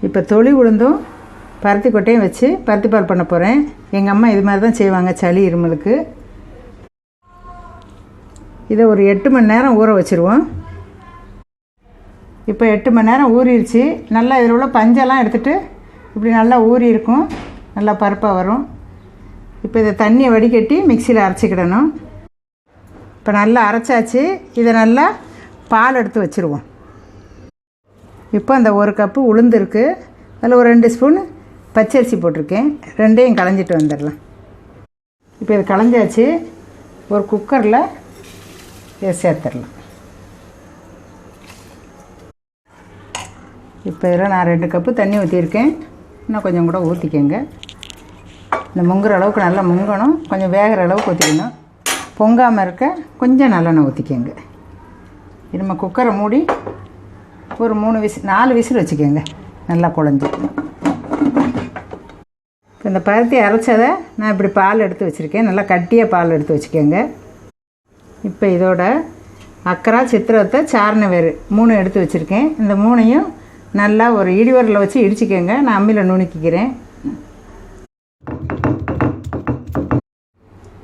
இப்போ தொளி உளுந்தும் பருத்தி கொட்டையும் வச்சு பருத்தி பால் பண்ண போகிறேன். எங்கள் அம்மா இது மாதிரி தான் செய்வாங்க சளி இருமலுக்கு. இதை ஒரு 8 மணி நேரம் ஊற வச்சுருவோம். இப்போ 8 மணி நேரம் ஊறிடுச்சு. நல்லா இதில் உள்ள பஞ்செல்லாம் எடுத்துகிட்டு இப்படி நல்லா ஊறி இருக்கும், நல்லா பருப்பாக வரும். இப்போ இதை தண்ணியை வடிகட்டி மிக்சியில் அரைச்சிக்கிடணும். இப்போ நல்லா அரைச்சாச்சு. இதை நல்லா பால் எடுத்து வச்சுருவோம். இப்போ அந்த 1 கப்பு உளுந்து இருக்குது, அதில் ஒரு 2 ஸ்பூன் பச்சரிசி போட்டிருக்கேன். ரெண்டையும் களைஞ்சிட்டு வந்துடலாம். இப்போ இது களைஞ்சாச்சு. ஒரு குக்கரில் இதை சேர்த்துடலாம். இப்போ இதில் நான் 2 கப்பு தண்ணி ஊற்றியிருக்கேன். இன்னும் கொஞ்சம் கூட ஊற்றிக்கங்க. இந்த முங்குற அளவுக்கு நல்லா முங்கணும், கொஞ்சம் வேகிற அளவுக்கு ஊற்றிக்கணும். பொங்காமல் இருக்க கொஞ்சம் நல்லெண்ணெய் ஊற்றிக்கங்க. இது நம்ம குக்கரை மூடி ஒரு 4 விசில் வச்சுக்கோங்க, நல்லா குழஞ்சி. இப்போ இந்த பருத்தி அரைச்சதை நான் இப்படி பால் எடுத்து வச்சுருக்கேன். நல்லா கட்டியாக பால் எடுத்து வச்சுக்கோங்க. இப்போ இதோட அக்கரா, சித்திரத்தை, சாரண வேறு 3 எடுத்து வச்சுருக்கேன். இந்த 3ஐயும் நல்லா ஒரு இடிவரில் வச்சு இடிச்சிக்கோங்க. நான் அம்மியில் நுணுக்கிக்கிறேன்.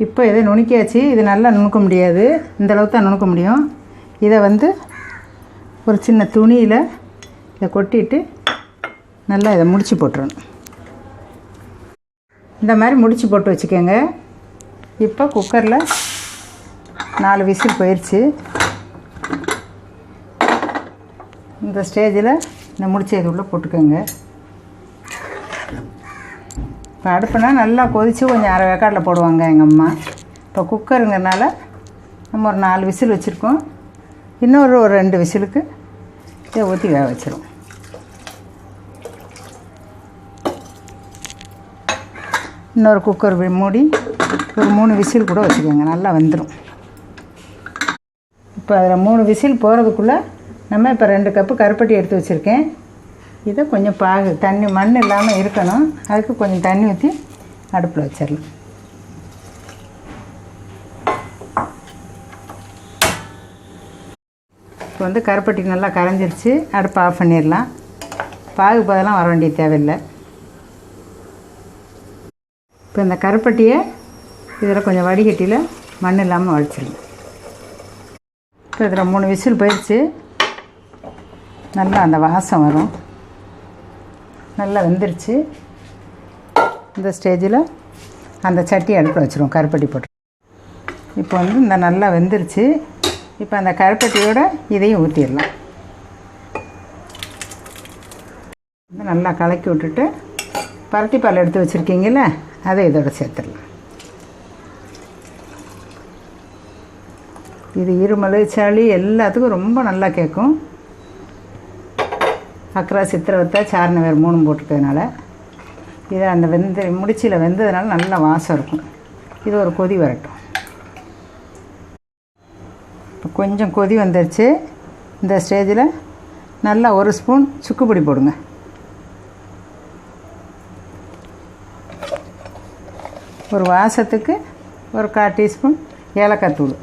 இப்போ இதை நுணுக்கியாச்சு. இது நல்லா நுணுக்க முடியாது, இந்தளவுக்கு தான் நுணுக்க முடியும். இதை ஒரு சின்ன துணியில் இதை கொட்டிட்டு நல்லா இதை முடிச்சு போட்டுறணும். இந்த மாதிரி முடிச்சு போட்டு வச்சுக்கோங்க. இப்போ குக்கரில் 4 விசில் போயிடுச்சு. இந்த ஸ்டேஜில் இந்த முடிச்ச இது உள்ளே போட்டுக்கோங்க. இப்போ அடுப்புனா நல்லா கொதித்து கொஞ்சம் அரை வேக்காட்டில் போடுவாங்க எங்கள் அம்மா. இப்போ குக்கருங்கிறனால நம்ம ஒரு 4 விசில் வச்சுருக்கோம். இன்னொரு 2 விசிலுக்கு இதை ஊற்றி வேக வச்சிரும். இன்னொரு குக்கர் மூடி ஒரு 3 விசில் கூட வச்சுக்கோங்க, நல்லா வந்துடும். இப்போ அதில் 3 விசில் போகிறதுக்குள்ளே நம்ம இப்போ 2 கப்பு கருப்பட்டி எடுத்து வச்சுருக்கேன். இதை கொஞ்சம் தண்ணி மண் இல்லாமல் இருக்கணும், அதுக்கு கொஞ்சம் தண்ணி ஊற்றி அடுப்பில் வச்சிடலாம். இப்போ கருப்பட்டி நல்லா கரைஞ்சிருச்சு. அடுப்பை ஆஃப் பண்ணிடலாம். பாகுபதெல்லாம் வர வேண்டிய தேவையில்லை. இப்போ இந்த கருப்பட்டியை இதில் கொஞ்சம் வடிகட்டியில் மண் இல்லாமல் வடிச்சிடலாம். இப்போ இதில் 3 விசில் போயிடுச்சு. நல்லா அந்த வாசம் வரும், நல்லா வெந்துருச்சு. இந்த ஸ்டேஜில் அந்த சட்டி அடுப்பில் வச்சுருவோம், கருப்பட்டி போட்டு. இப்போ இந்த நல்லா வெந்துருச்சு. இப்போ அந்த கருப்பட்டியோட இதையும் ஊற்றிடலாம். நல்லா கலக்கி விட்டுட்டு பருத்தி பால் எடுத்து வச்சுருக்கீங்கள, அதை இதோட சேர்த்துடலாம். இது இருமல், சளி எல்லாத்துக்கும் ரொம்ப நல்லா கேட்கும். அக்கரா, சித்திரவத்தை, சாரண வேறு 3 போட்டிருக்கிறதுனால இதை அந்த முடிச்சியில் வெந்ததுனால நல்ல வாசம் இருக்கும். இது ஒரு கொதி வரட்டும். இப்போ கொஞ்சம் கொதி வந்துருச்சு. இந்த ஸ்டேஜில் நல்லா 1 ஸ்பூன் சுக்குப்பொடி போடுங்க. ஒரு வாசத்துக்கு ஒரு 1/4 டீஸ்பூன் ஏலக்காய் தூள்,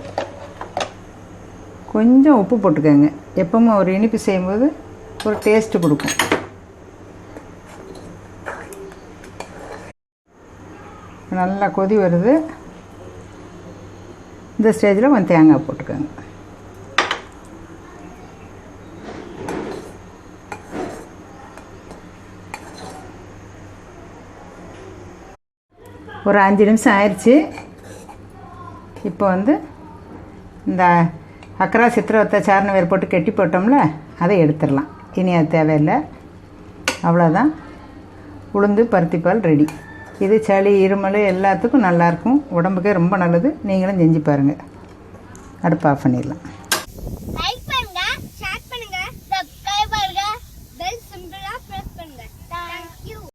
கொஞ்சம் உப்பு போட்டுக்கோங்க. எப்பவும் ஒரு இனிப்பு செய்யும்போது ஒரு டேஸ்ட்டு கொடுக்கும். நல்லா கொதி வருது. இந்த ஸ்டேஜில் கொஞ்சம் தேங்காய் போட்டுக்கோங்க. ஒரு 5 நிமிஷம் ஆயிடுச்சு. இப்போ இந்த அக்கரா, சித்திரவத்தை, சாரண வேறு போட்டு கெட்டி போட்டோம்ல, அதை எடுத்துடலாம். இனி அது தேவையில்லை. அவ்வளோதான், உளுந்து பருத்திப்பால் ரெடி. இது சளி, இருமல் எல்லாத்துக்கும் நல்லாயிருக்கும், உடம்புக்கே ரொம்ப நல்லது. நீங்களும் செஞ்சு பாருங்கள். அடுப்பு ஆஃப் பண்ணிடலாம்.